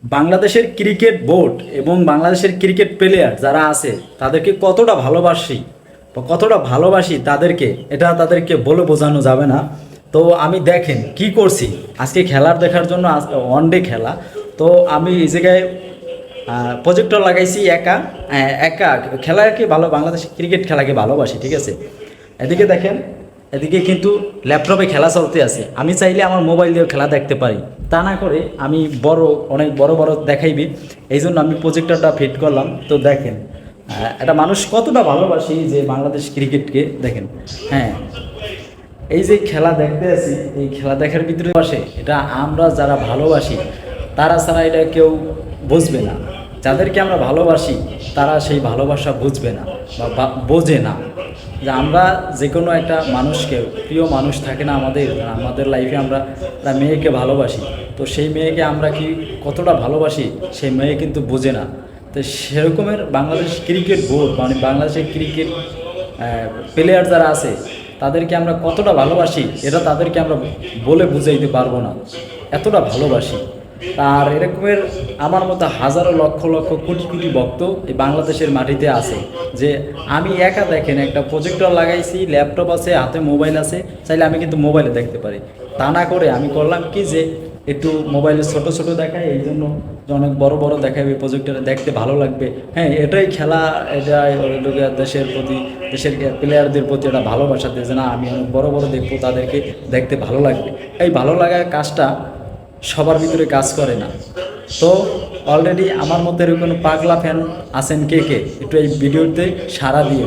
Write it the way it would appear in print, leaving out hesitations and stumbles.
বাংলাদেশের cricket board এবং বাংলাদেশের ক্রিকেট প্লেয়ার যারা আছে তাদেরকে কতটা ভালোবাসি বা কতটা ভালোবাসি তাদেরকে, এটা তাদেরকে বলে বোঝানো যাবে না। তো আমি দেখেন কি করছি আজকে খেলার দেখার জন্য, ওয়ানডে খেলা। তো আমি এই জায়গায় প্রজেক্টর লাগাইছি একা একা খেলাকে ভালো, বাংলাদেশ ক্রিকেট খেলাকে ভালোবাসি, ঠিক আছে। এদিকে দেখেন, এদিকে কিন্তু ল্যাপটপে খেলা চলতে আছে, আমি চাইলে আমার মোবাইল দিয়েও খেলা দেখতে পারি। তা না করে আমি অনেক বড় বড় দেখাইবি, এই জন্য আমি প্রজেক্টরটা ফিট করলাম। তো দেখেন এটা মানুষ কতটা ভালোবাসি যে বাংলাদেশ ক্রিকেটকে দেখেন। হ্যাঁ, এই যে খেলা দেখতে আছি, এই খেলা দেখার ভিতরে বসে, এটা আমরা যারা ভালোবাসি তারা ছাড়া এটা কেউ বুঝবে না। যাদেরকে আমরা ভালোবাসি তারা সেই ভালোবাসা বুঝবে না বা বোঝে না। যে আমরা যে কোনো একটা মানুষকে, প্রিয় মানুষ থাকে না আমাদের, আমাদের লাইফে আমরা একটা মেয়েকে ভালোবাসি, তো সেই মেয়েকে আমরা কি কতটা ভালোবাসি সেই মেয়ে কিন্তু বোঝে না। তো সেরকমের বাংলাদেশ ক্রিকেট বোর্ড মানে বাংলাদেশের ক্রিকেট প্লেয়ার যারা আছে তাদেরকে আমরা কতটা ভালোবাসি এটা তাদেরকে আমরা বলে বুঝাইতে পারবো না, এতটা ভালোবাসি। আর এরকমের আমার মতো হাজারো লক্ষ লক্ষ কোটি কোটি ভক্ত এই বাংলাদেশের মাটিতে আছে। যে আমি একা দেখেন একটা প্রজেক্টর লাগাইছি, ল্যাপটপ আছে, হাতে মোবাইল আছে, চাইলে আমি কিন্তু মোবাইলে দেখতে পারি। তা না করে আমি করলাম কি যে একটু মোবাইলে ছোট ছোট দেখায়, এই জন্য যে অনেক বড় বড় দেখাবে প্রজেক্টরে, দেখতে ভালো লাগবে। হ্যাঁ, এটাই খেলা, এটাই দেশের প্রতি, দেশের প্লেয়ারদের প্রতি একটা ভালোবাসা দিয়ে যে না আমি অনেক বড় বড় দেখবো, তাদেরকে দেখতে ভালো লাগবে। এই ভালো লাগার কাজটা সবার ভিতরে কাজ করে না। তো অলরেডি আমার মধ্যে এরকম পাগলা ফ্যান আছেন কে কে, একটু এই ভিডিওতে সাড়া দিয়ে